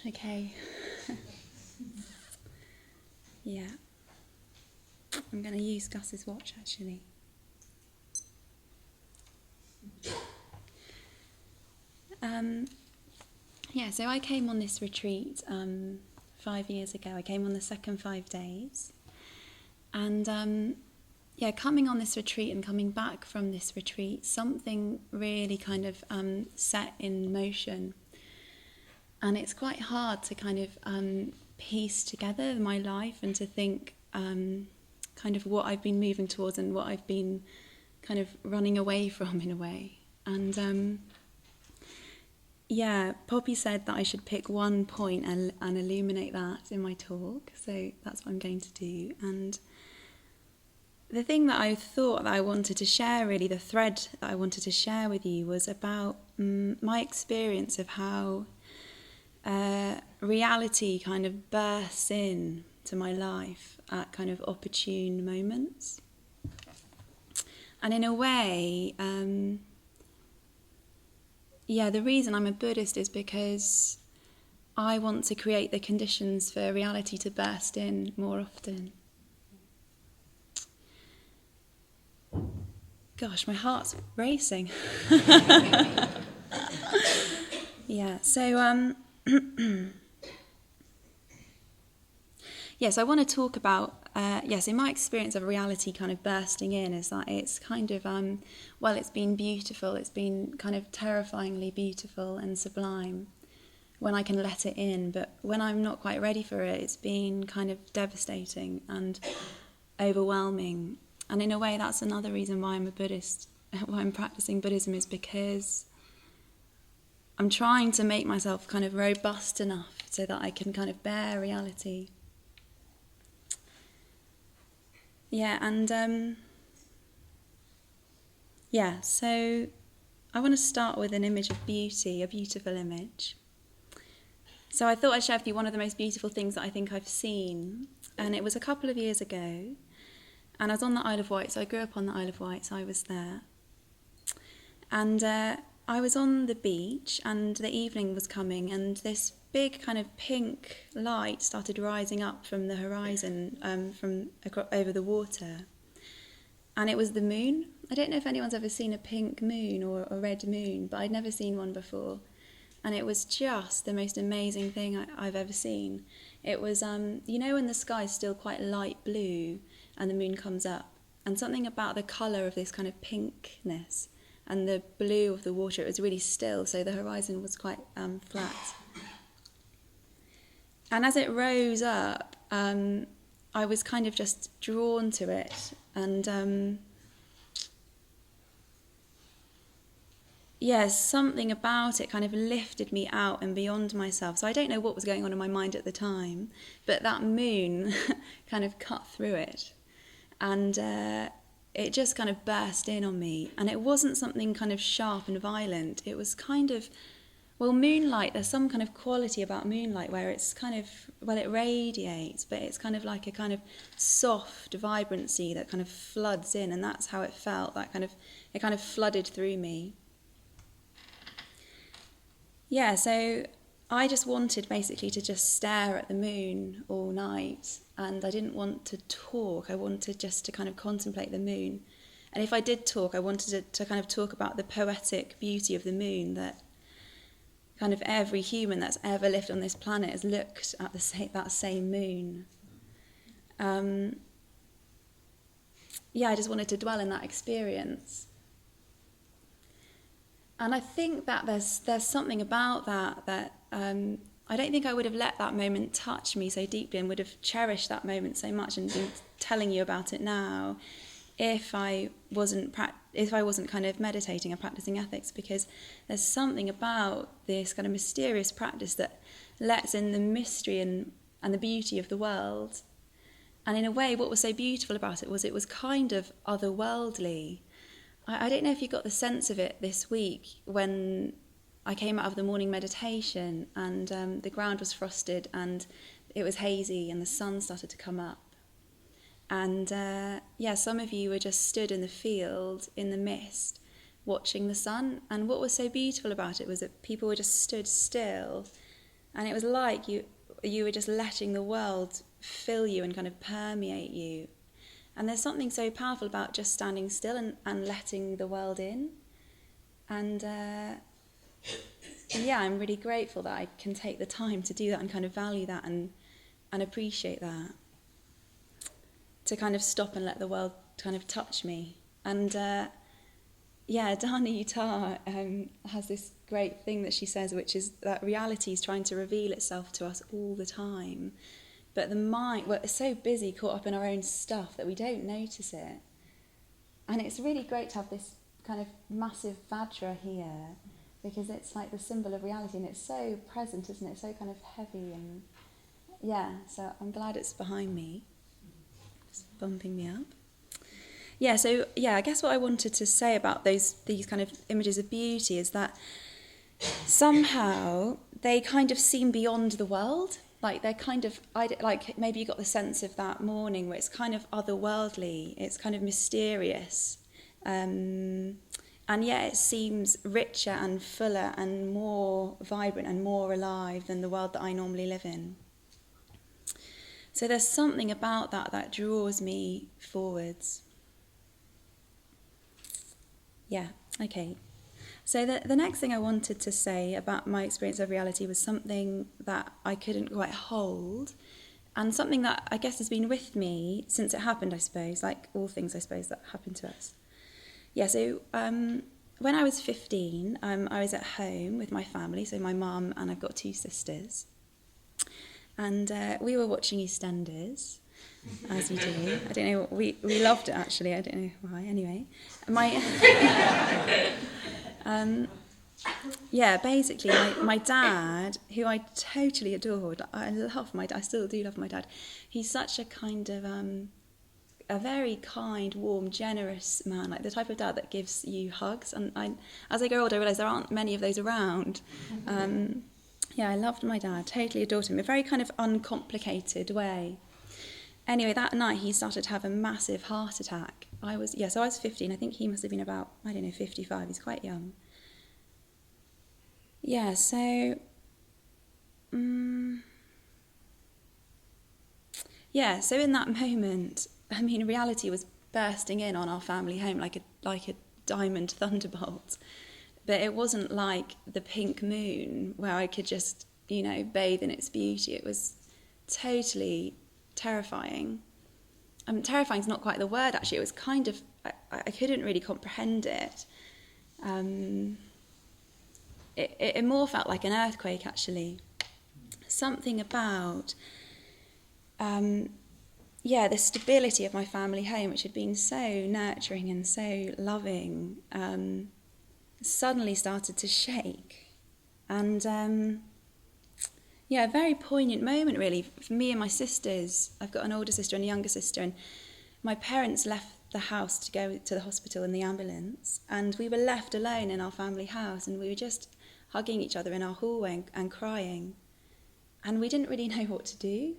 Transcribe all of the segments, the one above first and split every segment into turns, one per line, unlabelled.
Okay. Yeah. I'm going to use Gus's watch actually. So I came on this retreat 5 years ago. I came on the second 5 days. And coming on this retreat and coming back from this retreat, something really kind of set in motion. And it's quite hard to kind of piece together my life and to think kind of what I've been moving towards and what I've been kind of running away from in a way. And Poppy said that I should pick one point and illuminate that in my talk. So that's what I'm going to do. And the thing that I thought that I wanted to share, really, the thread that I wanted to share with you was about my experience of how reality kind of bursts in to my life at kind of opportune moments. And in a way, the reason I'm a Buddhist is because I want to create the conditions for reality to burst in more often. Gosh, my heart's racing. So I want to talk about, in my experience of reality kind of bursting in is that it's kind of, it's been beautiful, it's been kind of terrifyingly beautiful and sublime when I can let it in, but when I'm not quite ready for it, it's been kind of devastating and overwhelming. And in a way, that's another reason why I'm a Buddhist, why I'm practicing Buddhism, is because I'm trying to make myself kind of robust enough so that I can kind of bear reality. So I want to start with an image of beauty, a beautiful image. So I thought I'd share with you one of the most beautiful things that I think I've seen. And it was a couple of years ago. And I was on the Isle of Wight, so I grew up on the Isle of Wight, so I was there. And I was on the beach, and the evening was coming, and this big kind of pink light started rising up from the horizon, over the water. And it was the moon. I don't know if anyone's ever seen a pink moon or a red moon, but I'd never seen one before. And it was just the most amazing thing I've ever seen. It was, when the sky's still quite light blue and the moon comes up, and something about the colour of this kind of pinkness and the blue of the water, it was really still, so the horizon was quite flat. And as it rose up, I was kind of just drawn to it, and something about it kind of lifted me out and beyond myself. So I don't know what was going on in my mind at the time, but that moon kind of cut through it, and it just kind of burst in on me. And it wasn't something kind of sharp and violent. It was kind of, moonlight, there's some kind of quality about moonlight where it's kind of, it radiates, but it's kind of like a kind of soft vibrancy that kind of floods in, and that's how it felt. It kind of flooded through me. So I just wanted basically to just stare at the moon all night, and I didn't want to talk. I wanted just to kind of contemplate the moon. And if I did talk, I wanted to kind of talk about the poetic beauty of the moon, that kind of every human that's ever lived on this planet has looked at that same moon. I just wanted to dwell in that experience. And I think that there's something about that I don't think I would have let that moment touch me so deeply and would have cherished that moment so much and been telling you about it now if I wasn't kind of meditating and practicing ethics, because there's something about this kind of mysterious practice that lets in the mystery and the beauty of the world. And in a way, what was so beautiful about it was kind of otherworldly. I don't know if you got the sense of it this week when I came out of the morning meditation and the ground was frosted and it was hazy and the sun started to come up. And some of you were just stood in the field in the mist watching the sun. And what was so beautiful about it was that people were just stood still And it was like you were just letting the world fill you and kind of permeate you. And there's something so powerful about just standing still and letting the world in. And I'm really grateful that I can take the time to do that and kind of value that and appreciate that. To kind of stop and let the world kind of touch me. And Dana Utah has this great thing that she says, which is that reality is trying to reveal itself to us all the time. But the mind, we're so busy, caught up in our own stuff, that we don't notice it. And it's really great to have this kind of massive Vajra here, because it's like the symbol of reality, and it's so present, isn't it? So kind of heavy, and so I'm glad it's behind me. Just bumping me up. I guess what I wanted to say about these kind of images of beauty is that somehow they kind of seem beyond the world. Like they're kind of, like maybe you got the sense of that morning where it's kind of otherworldly, it's kind of mysterious. And yet it seems richer and fuller and more vibrant and more alive than the world that I normally live in. So there's something about that draws me forwards. Yeah, okay. So the next thing I wanted to say about my experience of reality was something that I couldn't quite hold, and something that I guess has been with me since it happened, I suppose, like all things, I suppose, that happen to us. So when I was 15, I was at home with my family, so my mum, and I've got 2 sisters. And we were watching EastEnders, as you do. I don't know, we loved it actually, I don't know why, anyway. Basically my dad, who I totally adored, I love my dad, I still do love my dad. He's such a kind of, a very kind, warm, generous man, like the type of dad that gives you hugs. And as I grow older, I realise there aren't many of those around. I loved my dad, totally adored him, in a very kind of uncomplicated way. Anyway, that night he started to have a massive heart attack. I was 15, I think he must have been about, 55, he's quite young. So in that moment, reality was bursting in on our family home like a diamond thunderbolt. But it wasn't like the pink moon where I could just, bathe in its beauty. It was totally terrifying. Terrifying's not quite the word, actually. It was kind of, I couldn't really comprehend it. It more felt like an earthquake, actually. Something about, the stability of my family home, which had been so nurturing and so loving, suddenly started to shake. And a very poignant moment, really, for me and my sisters. I've got an older sister and a younger sister, and my parents left the house to go to the hospital in the ambulance, and we were left alone in our family house, and we were just hugging each other in our hallway and crying, and we didn't really know what to do.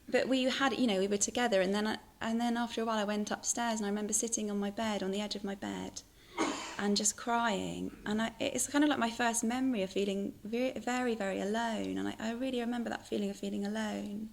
But we had, we were together, and then after a while I went upstairs, and I remember sitting on my bed, on the edge of my bed, and just crying. And it's kind of like my first memory of feeling very, very, very alone. And I really remember that feeling of feeling alone.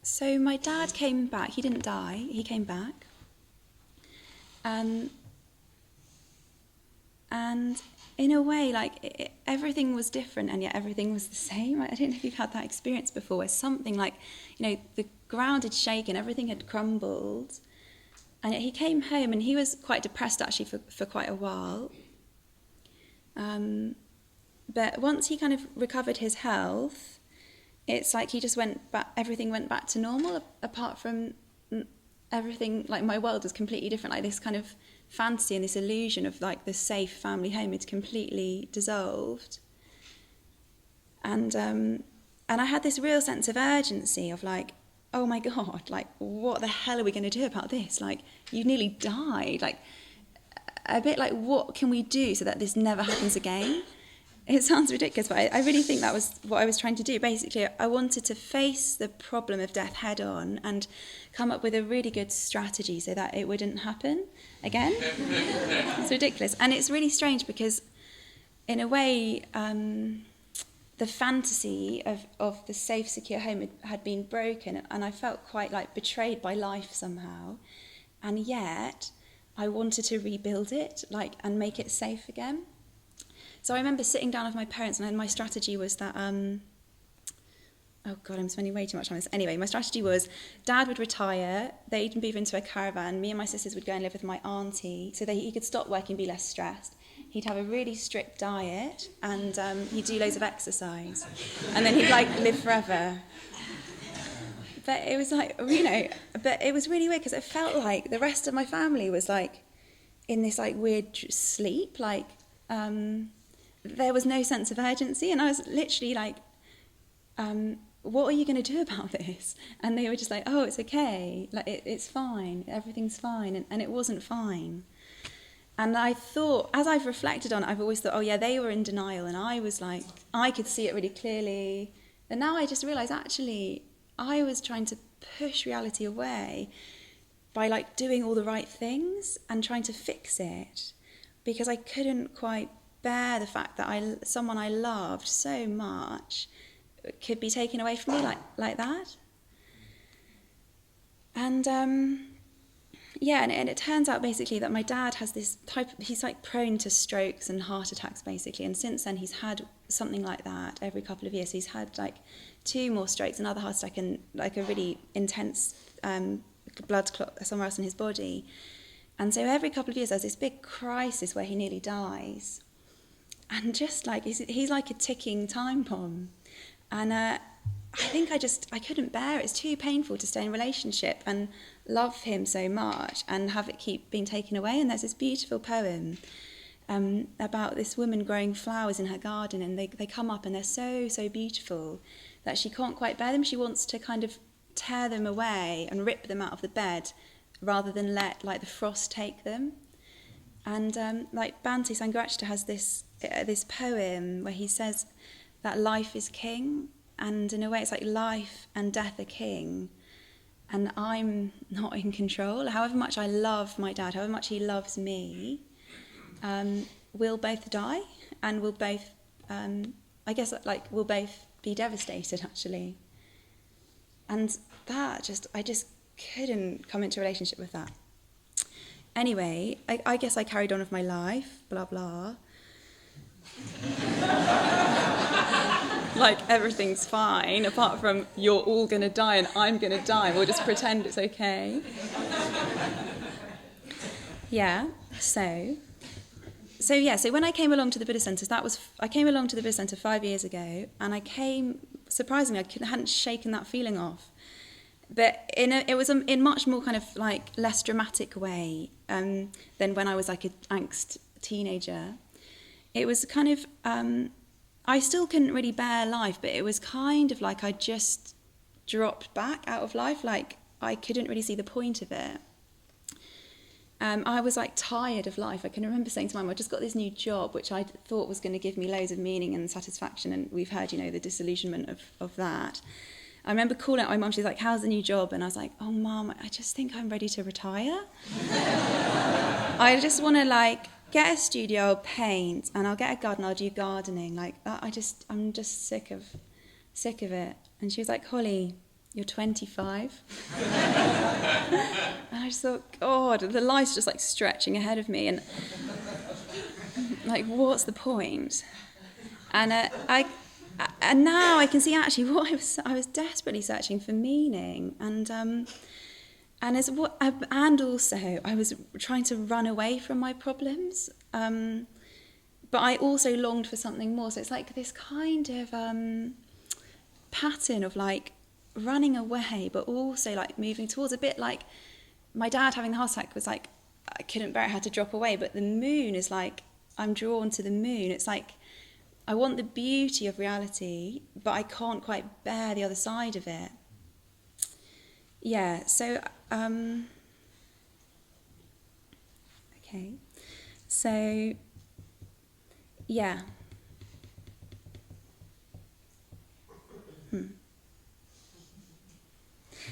So my dad came back. He didn't die. He came back. And in a way, everything was different, and yet everything was the same. I don't know if you've had that experience before, where something like, the ground had shaken, everything had crumbled. And yet he came home, and he was quite depressed, actually, for quite a while. But once he kind of recovered his health, it's like he just went back, everything went back to normal, apart from everything, like my world was completely different. Like this kind of fantasy and this illusion of like the safe family home had completely dissolved. And I had this real sense of urgency of like, oh my God, like what the hell are we going to do about this? Like you nearly died. a bit like, what can we do so that this never happens again? It sounds ridiculous, but I really think that was what I was trying to do. Basically, I wanted to face the problem of death head on and come up with a really good strategy so that it wouldn't happen again. It's ridiculous. And it's really strange because, in a way, the fantasy of the safe, secure home had been broken, and I felt quite like betrayed by life somehow. And yet, I wanted to rebuild it, and make it safe again. So I remember sitting down with my parents, and my strategy was that, oh God, I'm spending way too much time on this. Anyway, my strategy was Dad would retire, they'd move into a caravan, me and my sisters would go and live with my auntie so that he could stop working and be less stressed. He'd have a really strict diet, and he'd do loads of exercise. And then he'd live forever. But it was but it was really weird because it felt like the rest of my family was in this weird sleep, there was no sense of urgency, and I was literally what are you going to do about this? And they were just oh, it's okay, it's fine, everything's fine, and it wasn't fine. And I thought, as I've reflected on it, I've always thought, oh yeah, they were in denial, and I was I could see it really clearly. And now I just realise, actually, I was trying to push reality away by doing all the right things and trying to fix it, because I couldn't quite bear the fact that someone I loved so much could be taken away from me like that. And and it turns out basically that my dad has this he's prone to strokes and heart attacks basically, and since then he's had something like that every couple of years. He's had 2 more strokes, another heart attack, and a really intense blood clot somewhere else in his body. And so every couple of years there's this big crisis where he nearly dies. And just he's like a ticking time bomb. And I think I couldn't bear it. It's too painful to stay in a relationship and love him so much and have it keep being taken away. And there's this beautiful poem about this woman growing flowers in her garden, and they come up and they're so, so beautiful that she can't quite bear them. She wants to kind of tear them away and rip them out of the bed rather than let the frost take them. And Bhante Sangharajka has this poem where he says that life is king, and in a way it's life and death are king, and I'm not in control. However much I love my dad, however much he loves me, we'll both die, and we'll both, we'll both be devastated actually. And that I just couldn't come into a relationship with that. Anyway, I guess I carried on with my life, blah, blah. Everything's fine, apart from you're all going to die and I'm going to die. We'll just pretend it's okay. So when I came along to the Buddhist Centre, I came along to the Buddhist Centre 5 years ago, and surprisingly, I hadn't shaken that feeling off. But it was in much more kind of less dramatic way than when I was an angst teenager. It was kind of, I still couldn't really bear life, but it was kind of I just dropped back out of life, I couldn't really see the point of it. I was tired of life. I can remember saying to my mum, I just got this new job, which I thought was going to give me loads of meaning and satisfaction, and we've heard, the disillusionment of that. I remember calling out my mum, she's like, how's the new job? And I was like, oh Mum, I just think I'm ready to retire. I just want to get a studio, I'll paint, and I'll get a garden, I'll do gardening. I'm just sick of it. And she was like, Holly, you're 25. And I just thought, God, the life's just stretching ahead of me, and what's the point? And now I can see actually what I was desperately searching for meaning, and also I was trying to run away from my problems, but I also longed for something more. So it's this kind of pattern of running away, but also moving towards, a bit my dad having the heart attack was I couldn't bear it, I had to drop away. But the moon is I'm drawn to the moon. It's I want the beauty of reality, but I can't quite bear the other side of it. Okay. So, yeah.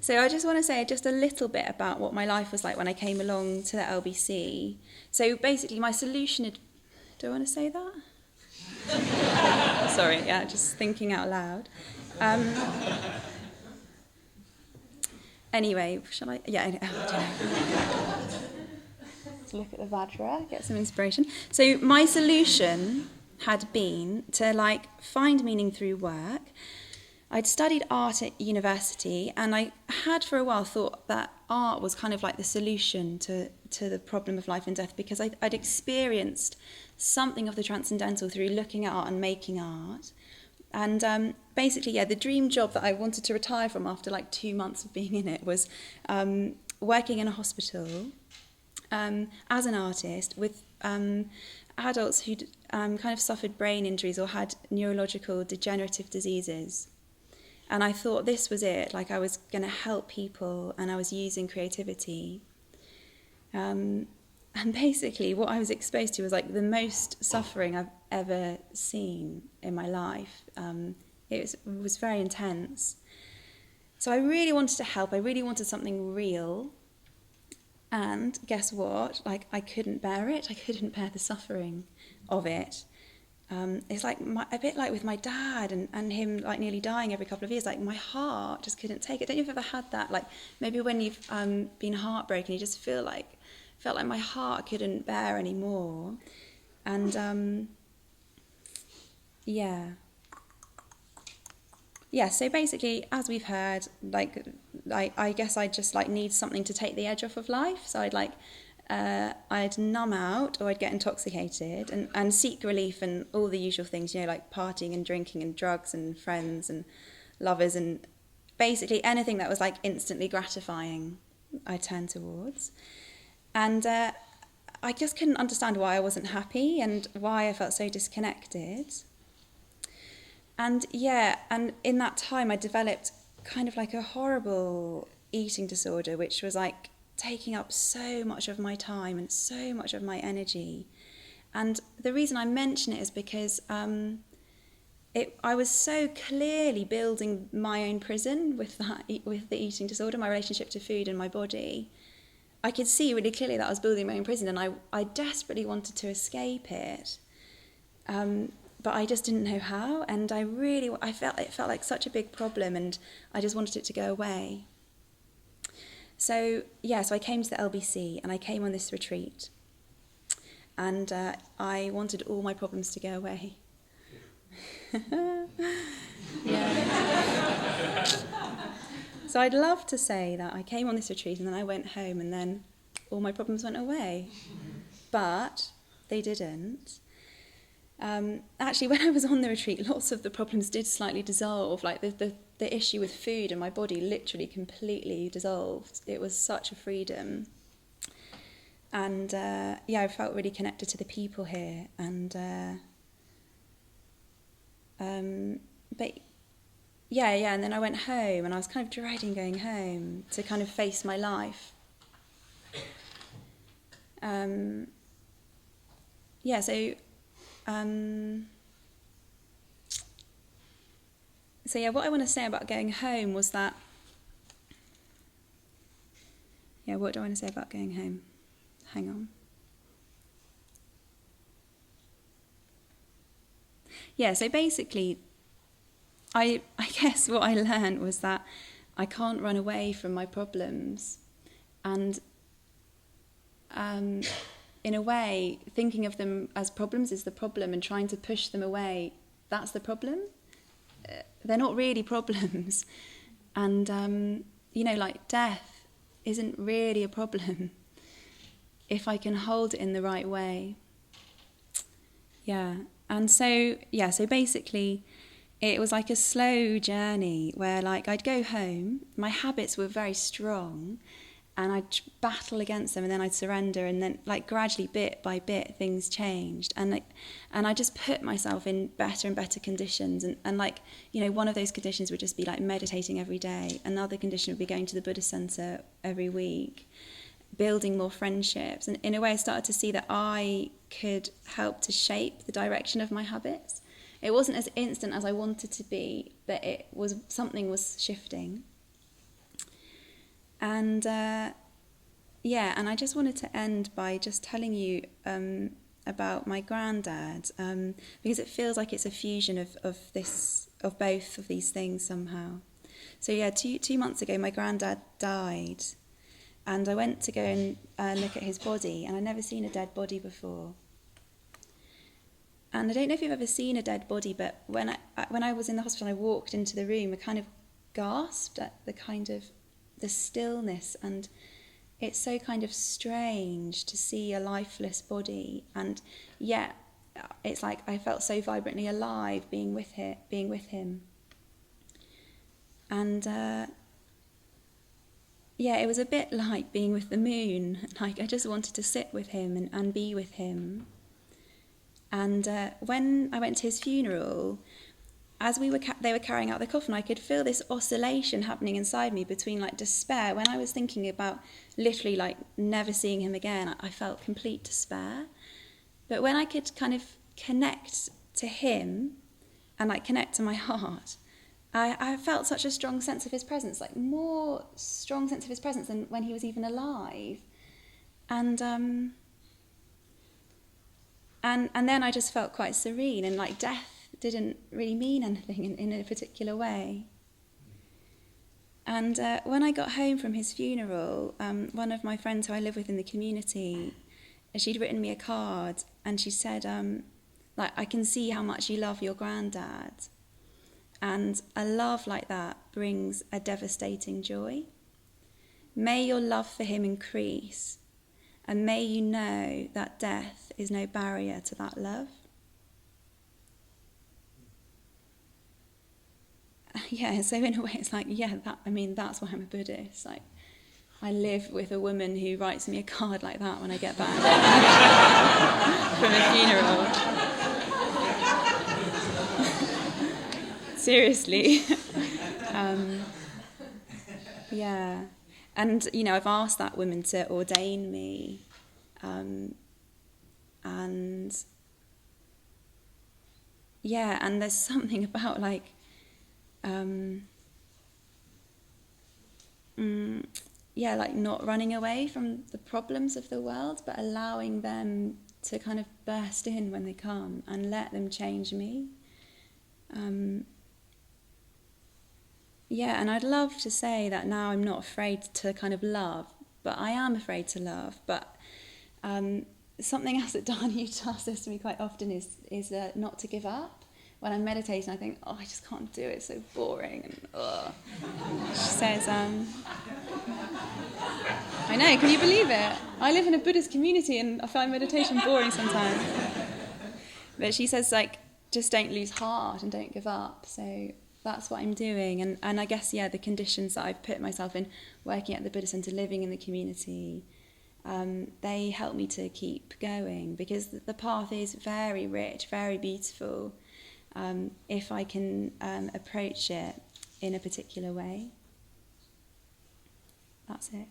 So I just want to say just a little bit about what my life was like when I came along to the LBC. So basically my solution had... Do I want to say that? Sorry, yeah, just thinking out loud. Anyway, shall I? Yeah, I don't know. Let's look at the Vajra, get some inspiration. So my solution had been to find meaning through work. I'd studied art at university, and I had for a while thought that art was kind of like the solution to the problem of life and death, because I'd experienced something of the transcendental through looking at art and making art. And basically, the dream job that I wanted to retire from after 2 months of being in it was working in a hospital as an artist with adults who'd kind of suffered brain injuries or had neurological degenerative diseases. And I thought this was it, I was going to help people and I was using creativity. And basically what I was exposed to was the most suffering I've ever seen in my life. It was very intense. So I really wanted to help. I really wanted something real. And guess what? I couldn't bear it. I couldn't bear the suffering of it. It's a bit like with my dad and him nearly dying every couple of years. My heart just couldn't take it. Don't you ever had that? Maybe when you've been heartbroken, you just felt like my heart couldn't bear anymore. And so basically, as we've heard, I guess I just need something to take the edge off of life. So I'd numb out, or I'd get intoxicated and seek relief and all the usual things, partying and drinking and drugs and friends and lovers and basically anything that was instantly gratifying I turned towards. And I just couldn't understand why I wasn't happy and why I felt so disconnected. And and in that time I developed kind of a horrible eating disorder, which was taking up so much of my time and so much of my energy. And the reason I mention it is because I was so clearly building my own prison with the eating disorder, my relationship to food and my body. I could see really clearly that I was building my own prison, and I desperately wanted to escape it. But I just didn't know how, and it felt like such a big problem, and I just wanted it to go away. So I came to the LBC, and I came on this retreat, and I wanted all my problems to go away. So I'd love to say that I came on this retreat, and then I went home, and then all my problems went away. But they didn't. Actually, when I was on the retreat, lots of the problems did slightly dissolve. The issue with food and my body literally completely dissolved. It was such a freedom. And I felt really connected to the people here. And and then I went home, and I was kind of dreading going home to kind of face my life. What I want to say about going home was that... what do I want to say about going home? Hang on. So basically, I guess what I learned was that I can't run away from my problems. And in a way, thinking of them as problems is the problem, and trying to push them away, that's the problem. They're not really problems. And, death isn't really a problem if I can hold it in the right way. And so basically it was a slow journey where I'd go home, my habits were very strong, and I'd battle against them, and then I'd surrender, and then gradually, bit by bit, things changed, and I just put myself in better and better conditions, and one of those conditions would just be meditating every day. Another condition would be going to the Buddhist center every week, building more friendships. And in a way, I started to see that I could help to shape the direction of my habits. It wasn't as instant as I wanted to be, but something was shifting. And and I just wanted to end by just telling you about my granddad, because it feels like it's a fusion of both of these things somehow. So 2 months ago, my granddad died, and I went to go and look at his body, and I'd never seen a dead body before. And I don't know if you've ever seen a dead body, but when I was in the hospital, I walked into the room, I kind of gasped at the stillness, and it's so kind of strange to see a lifeless body, and yet it's like I felt so vibrantly alive being with him. And it was a bit like being with the moon. Like I just wanted to sit with him and be with him. And when I went to his funeral, as they were carrying out the coffin, I could feel this oscillation happening inside me between like despair. When I was thinking about literally like never seeing him again, I felt complete despair. But when I could kind of connect to him and like connect to my heart, I felt such a strong sense of his presence, like more strong sense of his presence than when he was even alive. And then I just felt quite serene, and like death didn't really mean anything in a particular way. And when I got home from his funeral, one of my friends who I live with in the community, she'd written me a card, and she said, I can see how much you love your granddad. And a love like that brings a devastating joy. May your love for him increase, and may you know that death is no barrier to that love. So in a way it's like, that's why I'm a Buddhist. Like, I live with a woman who writes me a card like that when I get back from a funeral. Seriously. And, I've asked that woman to ordain me. And there's something about like, like not running away from the problems of the world, but allowing them to kind of burst in when they come and let them change me. And I'd love to say that now I'm not afraid to kind of love, but I am afraid to love. But something else that Dani says to me quite often is not to give up. When I'm meditating, I think, I just can't do it, it's so boring. And she says, I know, can you believe it? I live in a Buddhist community and I find meditation boring sometimes. But she says, like, just don't lose heart and don't give up. So that's what I'm doing. And I guess, the conditions that I've put myself in, working at the Buddhist Centre, living in the community, they help me to keep going, because the path is very rich, very beautiful, if I can approach it in a particular way. That's it.